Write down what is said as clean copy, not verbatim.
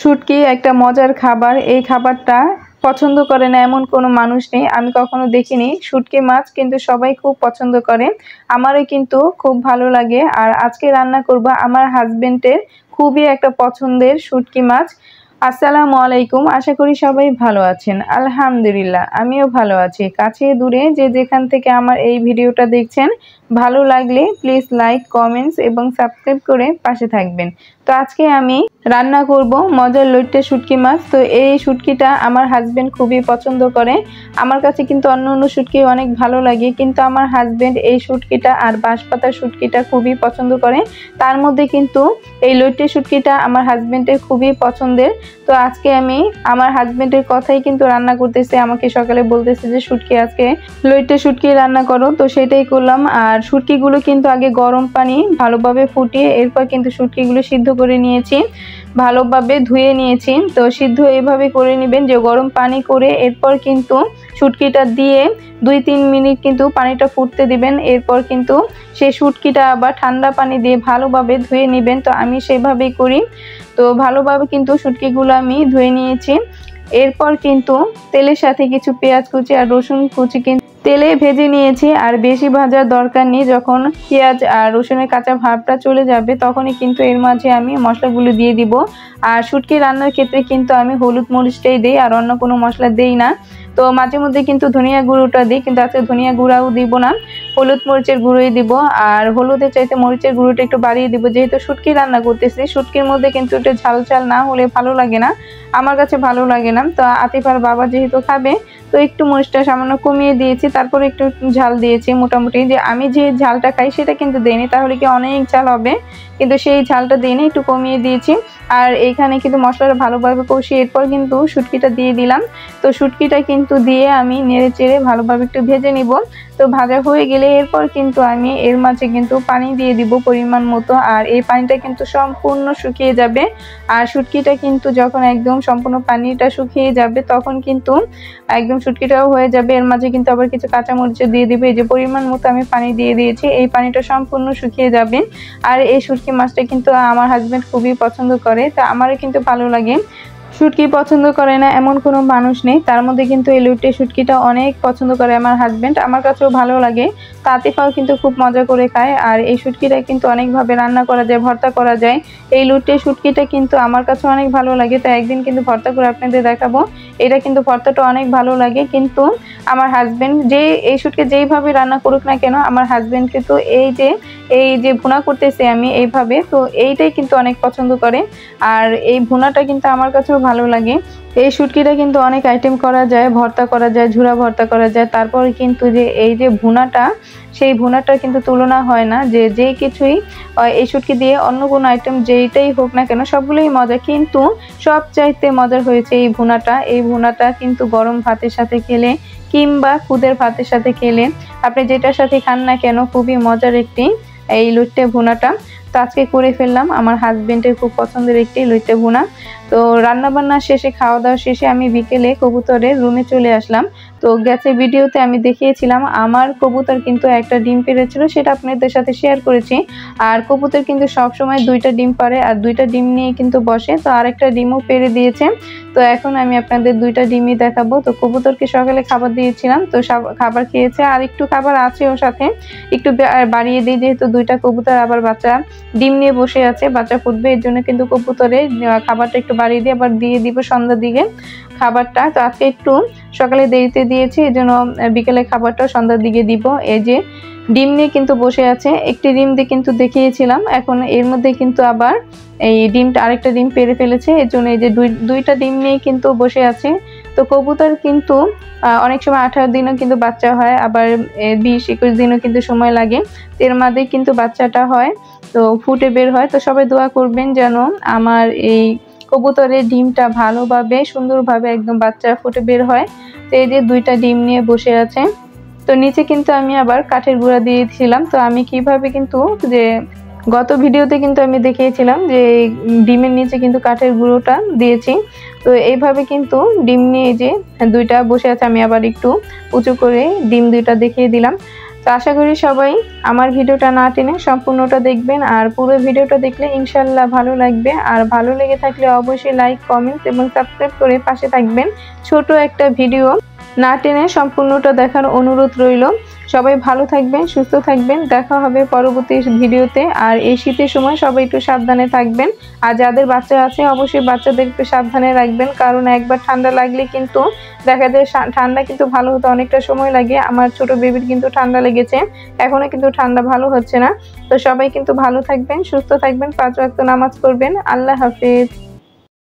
শুটকি একটা মজার খাবার। এই খাবারটা পছন্দ করে না এমন কোনো মানুষ নেই, আমি কখনো দেখিনি। শুটকি মাছ কিন্তু সবাই খুব পছন্দ করে, আমারও কিন্তু খুব ভালো লাগে। আর আজকে রান্না করব আমার হাজবেন্ডের খুবই একটা পছন্দের শুটকি মাছ। আসসালামু আলাইকুম, আশা করি সবাই ভালো আছেন। আলহামদুলিল্লাহ আমিও ভালো আছি। কাছে দূরে যে যেখান থেকে আমার এই ভিডিওটা দেখছেন, ভালো লাগলে প্লিজ লাইক, কমেন্টস এবং সাবস্ক্রাইব করে পাশে থাকবেন। তো আজকে আমি রান্না করব মজার লইট্টে শুটকি মাছ। তো এই শুটকিটা আমার হাজবেন্ড খুবই পছন্দ করে। আমার কাছে কিন্তু অন্য অন্য শুটকি অনেক ভালো লাগে, কিন্তু আমার হাজবেন্ড এই শুটকিটা আর বাঁশপাতা শুটকিটা খুবই পছন্দ করে। তার মধ্যে কিন্তু এই লইট্টে শুটকিটা আমার হাজবেন্ডের খুবই পছন্দের। তো আজকে আমি আমার হাজবেন্ডের কথাই কিন্তু রান্না করতেছি। আমাকে সকালে বলতেছে যে শুটকি আজকে লইট্টে শুটকি রান্না করো, তো সেটাই করলাম। আর শুটকিগুলো কিন্তু আগে গরম পানি ভালোভাবে ফুটিয়ে এরপর কিন্তু শুটকিগুলো সিদ্ধ করে নিয়েছি, ভালোভাবে ধুয়ে নিয়েছি। তো সিদ্ধ এইভাবে করে নেবেন যে গরম পানি করে এরপর কিন্তু শুটকিটা দিয়ে 2-3 মিনিট কিন্তু পানিটা ফুটতে দিবেন। এরপর কিন্তু সেই শুটকিটা আবার ঠান্ডা পানি দিয়ে ভালোভাবে ধুয়ে নেবেন। তো আমি সেভাবেই করি। তো ভালোভাবে কিন্তু শুটকিগুলো আমি ধুয়ে নিয়েছি। এরপর কিন্তু তেলের সাথে কিছু পেঁয়াজ কুচি আর রসুন কুচি কিন্তু তেলে ভেজে নিয়েছি। আর বেশি ভাজার দরকার নেই, যখন পেঁয়াজ আর রসুনের কাঁচা ভাবটা চলে যাবে তখনই কিন্তু এর মাঝে আমি মশলাগুলো দিয়ে দিব। আর শুটকি রান্নার ক্ষেত্রে কিন্তু আমি হলুদ মরিচটাই দিই, আর অন্য কোনো মশলা দেই না। তো মাঝে মধ্যে কিন্তু ধনিয়া গুঁড়োটা দিই, কিন্তু আজকে ধনিয়া গুঁড়াও দিব না, হলুদ মরিচের গুঁড়োই দিব। আর হলুদের চাইতে মরিচের গুঁড়োটা একটু বাড়িয়ে দিব, যেহেতু শুটকি রান্না করতেছি। শুটকির মধ্যে কিন্তু একটু ঝাল ঝাল না হলে ভালো লাগে না, আমার কাছে ভালো লাগে না। তো আতিফার বাবা যেহেতু খাবে, তো একটু মরিচটা সামান্য কমিয়ে দিয়েছি, তারপরে একটু ঝাল দিয়েছি মোটামুটি। যে আমি যে ঝালটা খাই সেটা কিন্তু দেইনি, তাহলে কি অনেক ঝাল হবে, কিন্তু সেই ঝালটা দিইনি, একটু কমিয়ে দিয়েছি। আর এইখানে কিন্তু মশলাটা ভালোভাবে কষিয়ে এরপর কিন্তু শুটকিটা দিয়ে দিলাম। তো শুটকিটা কিন্তু দিয়ে আমি নেড়ে চেড়ে ভালোভাবে একটু ভেজে নিব। তো ভাজা হয়ে গেলে এরপর কিন্তু আমি এর মাঝে কিন্তু পানি দিয়ে দিব পরিমাণ মতো। আর এই পানিটা কিন্তু সম্পূর্ণ শুকিয়ে যাবে। আর শুটকিটা কিন্তু যখন একদম সম্পূর্ণ পানিটা শুকিয়ে যাবে তখন কিন্তু একদম শুটকিটাও হয়ে যাবে। এর মাঝে কিন্তু আবার কিছু কাঁচামরিচ দিয়ে দিবে। এই যে পরিমাণ মতো আমি পানি দিয়ে দিয়েছি, এই পানিটা সম্পূর্ণ শুকিয়ে যাবে। আর এই শুটকি মাছটা কিন্তু আমার হাজবেন্ড খুবই পছন্দ করে, তা আমারও কিন্তু ভালো লাগে। শুটকি পছন্দ করে না এমন কোনো মানুষ নেই, তার মধ্যে কিন্তু এই লইট্টে শুটকিটা অনেক পছন্দ করে আমার হাজবেন্ড, আমার কাছেও ভালো লাগে। তা আতিফাও কিন্তু খুব মজা করে খায়। আর এই শুটকিটা কিন্তু অনেকভাবে রান্না করা যায়, ভর্তা করা যায়। এই লইট্টে শুটকিটা কিন্তু আমার কাছে অনেক ভালো লাগে, তাই একদিন কিন্তু ভর্তা করে আপনাদের দেখাবো। এটা কিন্তু ভর্তাটা অনেক ভালো লাগে। কিন্তু আমার হাজবেন্ড যে এই শুটকি যেইভাবে রান্না করুক না কেন, আমার হাজবেন্ড কিন্তু এই যে ভুনা করতেছে আমি এইভাবে, তো এইটাই কিন্তু অনেক পছন্দ করে। আর এই ভুনাটা কিন্তু আমার কাছেও ভালো লাগে। এই শুটকিটা কিন্তু অনেক আইটেম করা যায়, ভর্তা করা যায়, ঝুরা ভর্তা করা যায়। তারপরে কিন্তু যে এই যে ভুনাটা, সেই ভুনাটা কিন্তু তুলনা হয় না। যে কিছুই এই শুটকি দিয়ে অন্য কোনো আইটেম যেইটাই হোক না কেন সবগুলোই মজা, কিন্তু সবচাইতে মজার হয়েছে এই ভুনাটা। এই ভুনাটা কিন্তু গরম ভাতের সাথে খেলে কিংবা খুদের ভাতের সাথে খেলে, আপনি যেটার সাথে খান না কেন, খুবই মজার একটি এই লইট্টে ভুনাটা। তো আজকে করে ফেললাম আমার হাজবেন্ডের খুব পছন্দের একটি লইট্টে ভুনা। তো রান্নাবান্না শেষে, খাওয়া দাওয়া শেষে আমি বিকেলে কবুতরের রুমে চলে আসলাম। তো গেছে ভিডিওতে আমি দেখিয়েছিলাম আমার কবুতর কিন্তু একটা ডিম পেড়েছিল, সেটা আপনাদের সাথে শেয়ার করেছি। আর কবুতর কিন্তু সবসময় 2টা ডিম পারে, আর 2টা ডিম নিয়ে কিন্তু বসে। তো আরেকটা ডিমও পেড়ে দিয়েছে। তো এখন আমি আপনাদের 2টা ডিমই দেখাবো। তো কবুতরকে সকালে খাবার দিয়েছিলাম, তো খাবার খেয়েছে, আর একটু খাবার আছে ওর সাথে, একটু বাড়িয়ে দিই, যেহেতু 2টা কবুতর আবার বাচ্চা ডিম নিয়ে বসে আছে, বাচ্চা ফুটবে, এর জন্য কিন্তু কবুতরের খাবারটা একটু বাড়িয়ে দিয়ে আবার দিয়ে দিব সন্ধ্যার দিকে খাবারটা। তো আজকে একটু সকালে দেরিতে দিয়েছি, এই জন্য বিকেলে খাবারটা সন্ধ্যার দিকে দিব। এই যে ডিম নিয়ে কিন্তু বসে আছে, একটি ডিম দিয়ে কিন্তু দেখিয়েছিলাম, এখন এর মধ্যে কিন্তু আবার এই ডিমটা আরেকটা ডিম পেড়ে ফেলেছে, এর জন্য এই যে 2টা ডিম নিয়ে কিন্তু বসে আছে। তো কবুতর কিন্তু অনেক সময় 18 দিনও কিন্তু বাচ্চা হয়, আবার 20-21 দিনও কিন্তু সময় লাগে, এর মধ্যে কিন্তু বাচ্চাটা হয়, তো ফুটে বের হয়। তো সবাই দোয়া করবেন যেন আমার এই কবুতরের ডিমটা ভালোভাবে সুন্দরভাবে একদম বাচ্চা ফুটে বের হয়। তো এই যে 2টা ডিম নিয়ে বসে আছে। তো নিচে কিন্তু আমি আবার কাঠের গুঁড়া দিয়েছিলাম। তো আমি কিভাবে কিন্তু যে গত ভিডিওতে কিন্তু আমি দেখিয়েছিলাম যে ডিমের নিচে কিন্তু কাঠের গুঁড়োটা দিয়েছি। তো এইভাবে কিন্তু ডিম নিয়ে যে 2টা বসে আছে, আমি আবার একটু উঁচু করে ডিম 2টা দেখিয়ে দিলাম। তো আশা করি সবাই আমার ভিডিওটা না টেনে সম্পূর্ণটা দেখবেন, আর পুরো ভিডিওটা দেখলে ইনশাল্লাহ ভালো লাগবে। আর ভালো লেগে থাকলে অবশ্যই লাইক, কমেন্ট এবং সাবস্ক্রাইব করে পাশে থাকবেন। ছোট একটা ভিডিও, না টেনে সম্পূর্ণটা দেখার অনুরোধ রইল। সবাই ভালো থাকবেন, সুস্থ থাকবেন, দেখা হবে পরবর্তী ভিডিওতে। আর এই শীতের সময় সবাই একটু সাবধানে থাকবেন, আর যাদের বাচ্চা আছে অবশ্যই বাচ্চাদের একটু সাবধানে রাখবেন, কারণ একবার ঠান্ডা লাগলে কিন্তু দেখা যায় ঠান্ডা কিন্তু ভালো হতে অনেকটা সময় লাগে। আমার ছোট বেবির কিন্তু ঠান্ডা লেগেছে, এখনো কিন্তু ঠান্ডা ভালো হচ্ছে না। তো সবাই কিন্তু ভালো থাকবেন, সুস্থ থাকবেন, 5 ওয়াক্ত নামাজ পড়বেন। আল্লাহ হাফেজ।